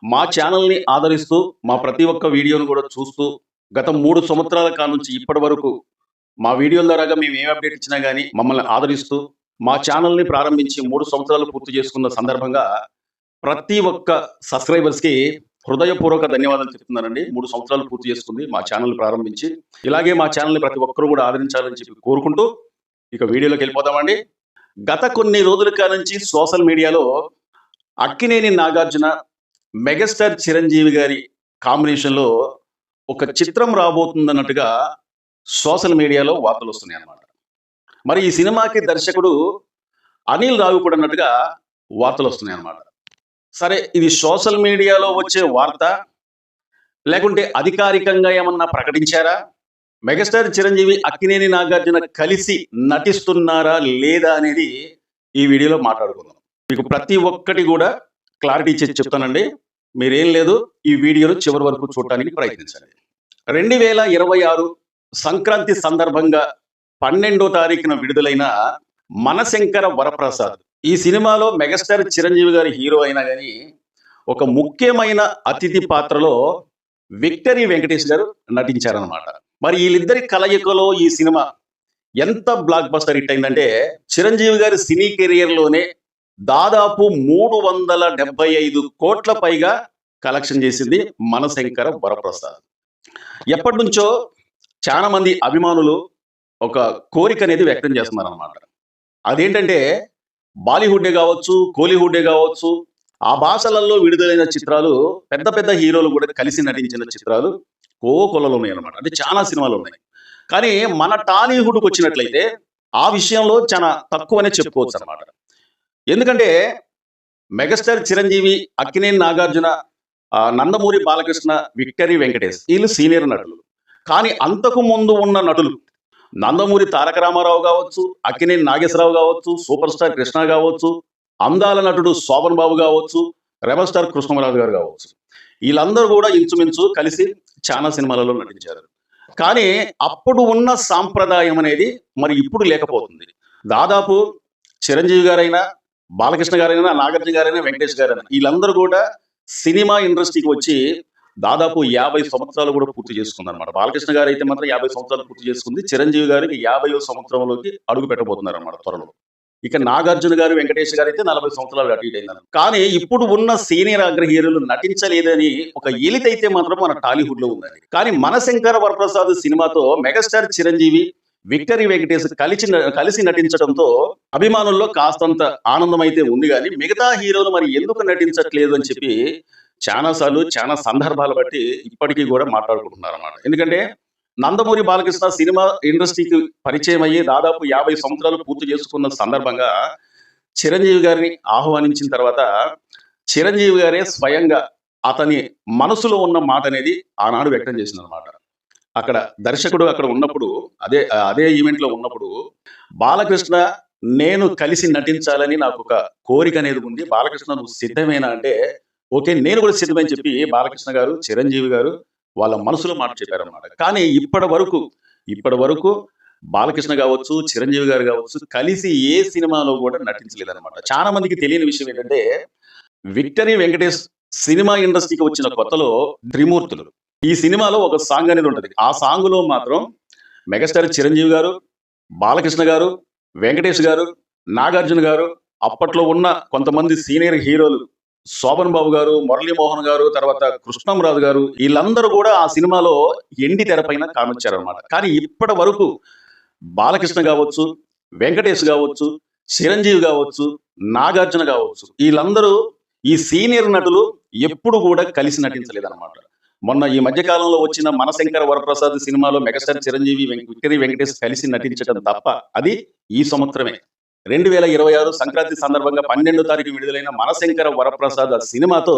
మా ఛానల్‌ని ఆదరిస్తూ, మా ప్రతి ఒక్క వీడియోను కూడా చూస్తూ, గత 3 సంవత్సరాల కాడ్నుంచి ఇప్పటి వరకు మా వీడియోల ద్వారాగా మేము ఏ అప్డేట్ ఇచ్చినా గాని మమ్మల్ని ఆదరిస్తూ, మా ఛానల్‌ని ప్రారంభించి 3 సంవత్సరాలు పూర్తి చేసుకున్న సందర్భంగా ప్రతి ఒక్క సబ్‌స్క్రైబర్స్‌కి హృదయపూర్వక ధన్యవాదాలు చెప్తున్నానండి. 3 సంవత్సరాలు పూర్తి చేసుకుంది మా ఛానల్ ప్రారంభించి. ఇలాగే మా ఛానల్‌ని ప్రతి ఒక్కరు కూడా ఆదరించాలని చెప్పి కోరుకుంటూ, ఇక వీడియోలోకెళ్ళిపోదామండి. గత కొన్ని రోజుల కాడ్నుంచి సోషల్ మీడియాలో అక్కినేని నాగార్జున, మెగాస్టార్ చిరంజీవి గారి కాంబినేషన్‌లో ఒక చిత్రం రాబోతుందన్నట్టుగా సోషల్ మీడియాలో వార్తలొస్తున్నాయన్నమాట. మరి ఈ సినిమాకి దర్శకుడు అనిల్ రావిపూడి అన్నట్టుగా వార్తలొస్తున్నాయన్నమాట. సరే, ఇది సోషల్ మీడియాలో వచ్చే వార్త, లేకుంటే అధికారికంగా ఏమన్నా ప్రకటించారా? మెగాస్టార్ చిరంజీవి, అక్కినేని నాగార్జున కలిసి నటిస్తున్నారా లేదా అనేది ఈ వీడియోలో మాట్లాడుకుందాం. మీకు ప్రతి ఒక్కటి కూడా క్లారిటీ ఇచ్చి చెప్తానండి. మీరేం లేదు, ఈ వీడియోను చివరి వరకు చూడటానికి ప్రయత్నించండి. 2026 సంక్రాంతి సందర్భంగా 12వ తారీఖున విడుదలైన మనశంకర వరప్రసాద్. ఈ సినిమాలో మెగాస్టార్ చిరంజీవి గారి హీరో అయినా గాని, ఒక ముఖ్యమైన అతిథి పాత్రలో విక్టరీ వెంకటేష్ గారు నటించారన్నమాట. మరి వీళ్ళిద్దరి కలయికలో ఈ సినిమా ఎంత బ్లాక్ బస్టర్ హిట్ అయిందంటే, చిరంజీవి గారి సినీ కెరియర్‌లోనే దాదాపు 375 కోట్ల పైగా కలెక్షన్ చేసింది మనశంకర వరప్రసాద్. ఎప్పటినుంచో చాలా మంది అభిమానులు ఒక కోరిక అనేది వ్యక్తం చేస్తున్నారన్నమాట. అదేంటంటే, బాలీవుడ్డే కావచ్చు, కోలీవుడ్డే కావచ్చు, ఆ భాషలలో విడుదలైన చిత్రాలు, పెద్ద పెద్ద హీరోలు కూడా కలిసి నటించిన చిత్రాలు కోకొల్లలు ఉన్నాయన్నమాట. అంటే చాలా సినిమాలు ఉన్నాయి. కానీ మన టాలీవుడ్‌కి వచ్చినట్లయితే ఆ విషయంలో చాలా తక్కువనే చెప్పుకోవచ్చు అన్నమాట. ఎందుకంటే మెగాస్టార్ చిరంజీవి, అక్కినేని నాగార్జున, నందమూరి బాలకృష్ణ, విక్టరీ వెంకటేష్ వీళ్ళు సీనియర్ నటులు. కానీ అంతకు ముందు ఉన్న నటులు నందమూరి తారక రామారావు కావచ్చు, అక్కినేని నాగేశ్వరరావు కావచ్చు, సూపర్ స్టార్ కృష్ణ కావచ్చు, అందాల నటుడు శోభన్ బాబు కావచ్చు, రెబల్ స్టార్ కృష్ణరాజు గారు కావచ్చు, వీళ్ళందరూ కూడా ఇంచుమించు కలిసి చాలా సినిమాలలో నటించారు. కానీ అప్పుడు ఉన్న సాంప్రదాయం అనేది మరి ఇప్పుడు లేకపోతుంది. దాదాపు చిరంజీవి గారైనా, బాలకృష్ణ గారైనా, నాగార్జున గారైనా, వెంకటేష్ గారైనా వీళ్ళందరూ కూడా సినిమా ఇండస్ట్రీకి వచ్చి దాదాపు 50 సంవత్సరాలు కూడా పూర్తి చేసుకుందన్నమాట. బాలకృష్ణ గారు అయితే మాత్రం 50 సంవత్సరాలు పూర్తి చేసుకుంది. చిరంజీవి గారికి 50వ సంవత్సరంలోకి అడుగు పెట్టబోతున్నారన్నమాట త్వరలో. ఇక నాగార్జున గారు, వెంకటేష్ గారు అయితే 40 సంవత్సరాలు అటు ఇటు అయిందన్నారు. కానీ ఇప్పుడు ఉన్న సీనియర్ అగ్ర హీరోలు నటించలేదని ఒక ఏలితైతే మాత్రం మన టాలీవుడ్ లో ఉందండి. కానీ మనశంకర వరప్రసాద్ సినిమాతో మెగాస్టార్ చిరంజీవి, విక్టరీ వెంకటేష్ కలిసి నటించడంతో అభిమానుల్లో కాస్తంత ఆనందం అయితే ఉంది. కానీ మిగతా హీరోలు మరి ఎందుకు నటించట్లేదు అని చెప్పి చాలా సార్లు, చాలా సందర్భాలు బట్టి ఇప్పటికీ కూడా మాట్లాడుకుంటున్నారు అన్నమాట. ఎందుకంటే నందమూరి బాలకృష్ణ సినిమా ఇండస్ట్రీకి పరిచయం అయ్యి దాదాపు 50 సంవత్సరాలు పూర్తి చేసుకున్న సందర్భంగా చిరంజీవి గారిని ఆహ్వానించిన తర్వాత చిరంజీవి గారే స్వయంగా అతని మనసులో ఉన్న మాట అనేది ఆనాడు వ్యక్తం చేసిందన్నమాట. అక్కడ దర్శకుడు అక్కడ ఉన్నప్పుడు, అదే ఈవెంట్ లో ఉన్నప్పుడు, బాలకృష్ణ నేను కలిసి నటించాలని నాకు ఒక కోరిక అనేది ఉంది, బాలకృష్ణ నువ్వు సిద్ధమేనా అంటే, ఓకే నేను కూడా సిద్ధమని చెప్పి బాలకృష్ణ గారు, చిరంజీవి గారు వాళ్ళ మనసులో మాట చెప్పారన్నమాట. కానీ ఇప్పటి వరకు బాలకృష్ణ కావచ్చు, చిరంజీవి గారు కావచ్చు కలిసి ఏ సినిమాలో కూడా నటించలేదన్నమాట. చాలా మందికి తెలియని విషయం ఏంటంటే, విక్టరీ వెంకటేష్ సినిమా ఇండస్ట్రీకి వచ్చిన కొత్తలో త్రిమూర్తులు ఈ సినిమాలో ఒక సాంగ్ అనేది ఉంటుంది. ఆ సాంగ్ లో మాత్రం మెగాస్టార్ చిరంజీవి గారు, బాలకృష్ణ గారు, వెంకటేష్ గారు, నాగార్జున గారు, అప్పట్లో ఉన్న కొంతమంది సీనియర్ హీరోలు శోభన్ బాబు గారు, మురళీమోహన్ గారు, తర్వాత కృష్ణంరాజు గారు వీళ్ళందరూ కూడా ఆ సినిమాలో ఎండి తెరపైన కానొచ్చారనమాట. కానీ ఇప్పటి వరకు బాలకృష్ణ కావచ్చు, వెంకటేష్ కావచ్చు, చిరంజీవి కావచ్చు, నాగార్జున కావచ్చు వీళ్ళందరూ ఈ సీనియర్ నటులు ఎప్పుడు కూడా కలిసి నటించలేదన్నమాట. మొన్న ఈ మధ్య కాలంలో వచ్చిన మనశంకర వరప్రసాద్ సినిమాలో మెగాస్టార్ చిరంజీవి, విక్టరీ వెంకటేష్ కలిసి నటించడం తప్ప అది ఈ సంవత్సరమే 2026 సంక్రాంతి సందర్భంగా 12వ తారీఖు విడుదలైన మనశంకర వరప్రసాద్ సినిమాతో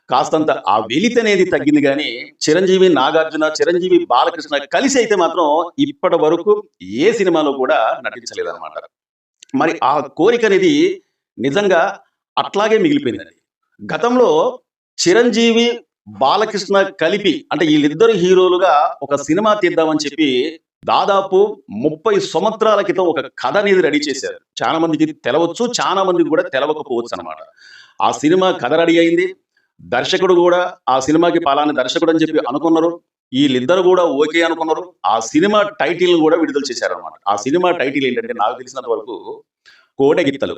కాస్తంత ఆ వెలితి అనేది తగ్గింది. కానీ చిరంజీవి, నాగార్జున, చిరంజీవి, బాలకృష్ణ కలిసి అయితే మాత్రం ఇప్పటి వరకు ఏ సినిమాలో కూడా నటించలేదన్నమాట. మరి ఆ కోరిక అనేది నిజంగా అట్లాగే మిగిలిపోయిందండి. గతంలో చిరంజీవి, బాలకృష్ణ కలిపి అంటే వీళ్ళిద్దరు హీరోలుగా ఒక సినిమా తీద్దామని చెప్పి దాదాపు 30 సంవత్సరాల క్రితం ఒక కథ అనేది రెడీ చేశారు. చాలా మందికి తెలవచ్చు, చాలా మందికి కూడా తెలవకపోవచ్చు అనమాట. ఆ సినిమా కథ రెడీ అయింది. దర్శకుడు కూడా ఆ సినిమాకి పలానా దర్శకుడు అని చెప్పి అనుకున్నారు. వీళ్ళిద్దరు కూడా ఓకే అనుకున్నారు. ఆ సినిమా టైటిల్ కూడా విడుదల చేశారనమాట. ఆ సినిమా టైటిల్ ఏంటంటే నాకు తెలిసినంత వరకు కోటగిత్తలు.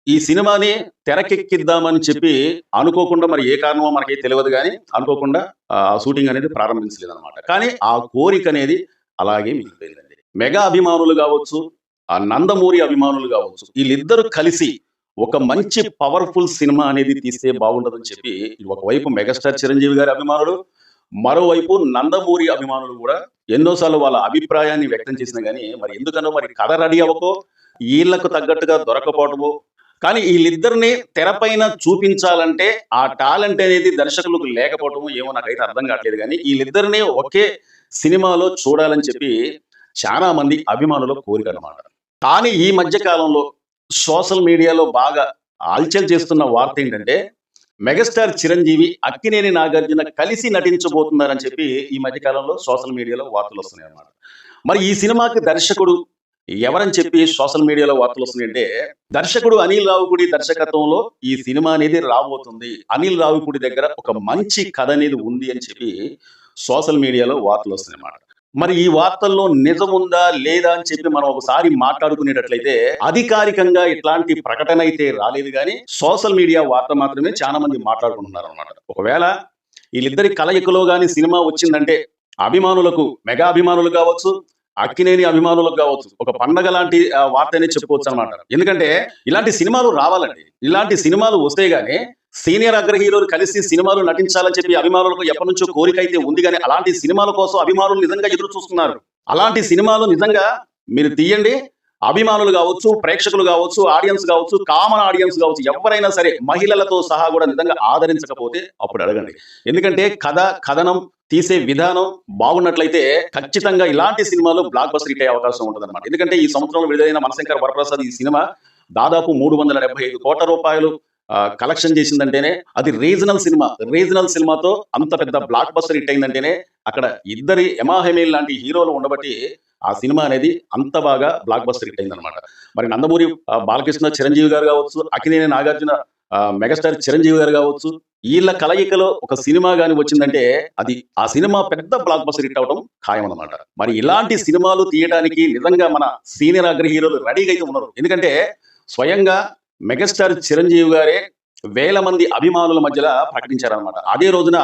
ఈ సినిమాని తెరకెక్కిద్దామని చెప్పి అనుకోకుండా మరి ఏ కారణమో మనకి తెలియదు గానీ అనుకోకుండా షూటింగ్ అనేది ప్రారంభించలేదనమాట. కానీ ఆ కోరిక అనేది అలాగే మిగిలిపోయిందండి. మెగా అభిమానులు కావచ్చు, ఆ నందమూరి అభిమానులు కావచ్చు, వీళ్ళిద్దరూ కలిసి ఒక మంచి పవర్ఫుల్ సినిమా అనేది తీస్తే బాగుంటదని చెప్పి ఒకవైపు మెగాస్టార్ చిరంజీవి గారి అభిమానులు, మరోవైపు నందమూరి అభిమానులు కూడా ఎన్నోసార్లు వాళ్ళ అభిప్రాయాన్ని వ్యక్తం చేసినా గానీ మరి ఎందుకనో మరి కథ రెడీ అవ్వకో, వీళ్ళకు తగ్గట్టుగా దొరకపోవటమో, కానీ వీళ్ళిద్దరిని తెరపైన చూపించాలంటే ఆ టాలెంట్ అనేది దర్శకులకు లేకపోవటమో ఏమో నాకైతే అర్థం కావట్లేదు గానీ వీళ్ళిద్దరిని ఒకే సినిమాలో చూడాలని చెప్పి చాలా మంది అభిమానుల కోరిక అన్నమాట. కానీ ఈ మధ్య కాలంలో సోషల్ మీడియాలో బాగా హల్చల్ చేస్తున్న వార్త ఏంటంటే మెగాస్టార్ చిరంజీవి, అక్కినేని నాగార్జున కలిసి నటించబోతున్నారని చెప్పి ఈ మధ్య కాలంలో సోషల్ మీడియాలో వార్తలు వస్తున్నాయి అన్నమాట. మరి ఈ సినిమాకి దర్శకుడు ఎవరని చెప్పి సోషల్ మీడియాలో వార్తలు వస్తున్నాయంటే దర్శకుడు అనిల్ రావిపూడి దర్శకత్వంలో ఈ సినిమా అనేది రాబోతుంది. అనిల్ రావిపూడి దగ్గర ఒక మంచి కథ అనేది ఉంది అని చెప్పి సోషల్ మీడియాలో వార్తలు వస్తున్నాయి అన్నమాట. మరి ఈ వార్తల్లో నిజముందా లేదా అని చెప్పి మనం ఒకసారి మాట్లాడుకునేటట్లయితే అధికారికంగా ఇట్లాంటి ప్రకటన అయితే రాలేదు కానీ సోషల్ మీడియా వార్త మాత్రమే చాలా మంది మాట్లాడుకుంటున్నారు అనమాట. ఒకవేళ వీళ్ళిద్దరి కలయికలో గాని సినిమా వచ్చిందంటే అభిమానులకు, మెగా అభిమానులు కావచ్చు, అక్కినేని అభిమానులకు కావచ్చు ఒక పండగ లాంటి వార్త అనేది చెప్పుకోవచ్చు అనమాట. ఎందుకంటే ఇలాంటి సినిమాలు రావాలండి. ఇలాంటి సినిమాలు వస్తే గానీ సీనియర్ అగ్ర హీరోలు కలిసి సినిమాలు నటించాలని చెప్పి అభిమానులకు ఎప్పటి నుంచో కోరిక అయితే ఉంది కానీ అలాంటి సినిమాల కోసం అభిమానులు నిజంగా ఎదురు చూస్తున్నారు. అలాంటి సినిమాలు నిజంగా మీరు తీయండి. అభిమానులు కావచ్చు, ప్రేక్షకులు కావచ్చు, ఆడియన్స్ కావచ్చు, కామన్ ఆడియన్స్ కావచ్చు, ఎవరైనా సరే మహిళలతో సహా కూడా నిజంగా ఆదరించకపోతే అప్పుడు అడగండి. ఎందుకంటే కథనం తీసే విధానం బాగున్నట్లయితే ఖచ్చితంగా ఇలాంటి సినిమాలు బ్లాక్ బస్టర్ హిట్ అయ్యే అవకాశం ఉంటుందన్నమాట. ఎందుకంటే ఈ సంవత్సరంలో విడుదలైన మనశంకర్ వరప్రసాద్ ఈ సినిమా దాదాపు 375 కోట్ల రూపాయలు కలెక్షన్ చేసిందంటేనే అది రీజనల్ సినిమా. రీజనల్ సినిమాతో అంత పెద్ద బ్లాక్ బస్టర్ హిట్ అయిందంటేనే అక్కడ ఇద్దరి ఎమాహెమేల్ లాంటి హీరోలు ఉండబట్టి ఆ సినిమా అనేది అంత బాగా బ్లాక్ బస్టర్ హిట్ అయిందనమాట. మరి నందమూరి బాలకృష్ణ చిరంజీవి గారు కావచ్చు, అక్కినేని నాగార్జున మెగాస్టార్ చిరంజీవి గారు కావచ్చు, వీళ్ళ కలయికలో ఒక సినిమా గాని వచ్చిందంటే అది ఆ సినిమా పెద్ద బ్లాక్ బస్టర్ హిట్ అవడం ఖాయం అన్నమాట. మరి ఇలాంటి సినిమాలు తీయడానికి నిజంగా మన సీనియర్ అగ్ర హీరోలు రెడీగా అయితే ఉన్నారు. ఎందుకంటే స్వయంగా మెగాస్టార్ చిరంజీవి గారే వేల మంది అభిమానుల మధ్యలో ప్రకటించారనమాట. అదే రోజున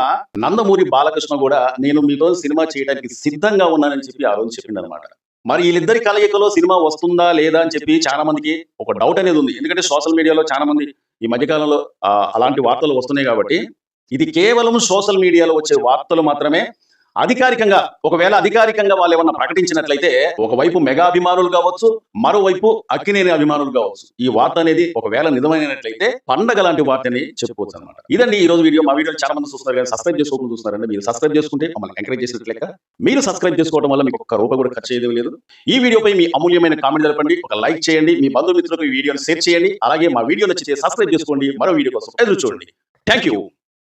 నందమూరి బాలకృష్ణ కూడా నేను మీతో సినిమా చేయడానికి సిద్ధంగా ఉన్నానని చెప్పి ఆ రోజు చెప్పింది అనమాట. మరి వీళ్ళిద్దరి కలయికలో సినిమా వస్తుందా లేదా అని చెప్పి చాలా మందికి ఒక డౌట్ అనేది ఉంది. ఎందుకంటే సోషల్ మీడియాలో చాలా మంది ఈ మధ్యకాలంలో అలాంటి వార్తలు వస్తున్నాయి కాబట్టి ఇది కేవలం సోషల్ మీడియాలో వచ్చే వార్తలు మాత్రమే. అధికారికంగా ఒకవేళ అధికారికంగా వాళ్ళు ఏమన్నా ప్రకటించినట్లయితే ఒకవైపు మెగా అభిమానులు కావచ్చు, మరోవైపు అక్కినేని అభిమానులు కావచ్చు, ఈ వార్త అనేది ఒకవేళ నిజమైనట్లయితే పండగ లాంటి వార్తని చెప్పుకోవచ్చు అనమాట. ఇదండి ఈ రోజు వీడియో. మా వీడియో చాలా మంది చూస్తున్నారు కానీ సబ్స్క్రైబ్ చేసుకోకుండా చూస్తున్నారండి. మీరు సబ్స్క్రైబ్ చేసుకుంటే మమ్మల్ని ఎంకరేజ్ చేసినట్లయితే మీరు సబ్స్క్రైబ్ చేసుకోవడం వల్ల మీకు ఒక్క రూపాయి కూడా ఖర్చు అయ్యేది లేదు. ఈ వీడియోపై మీ అమూల్యమైన కామెంట్ తెలపండి, ఒక లైక్ చేయండి, మీ బంధుమిత్రులకు ఈ వీడియోని షేర్ చేయండి. అలాగే మా వీడియో నచ్చితే సబ్స్క్రైబ్ చేసుకోండి. మరో వీడియో కోసం ఎదురు చూడండి. Thank you.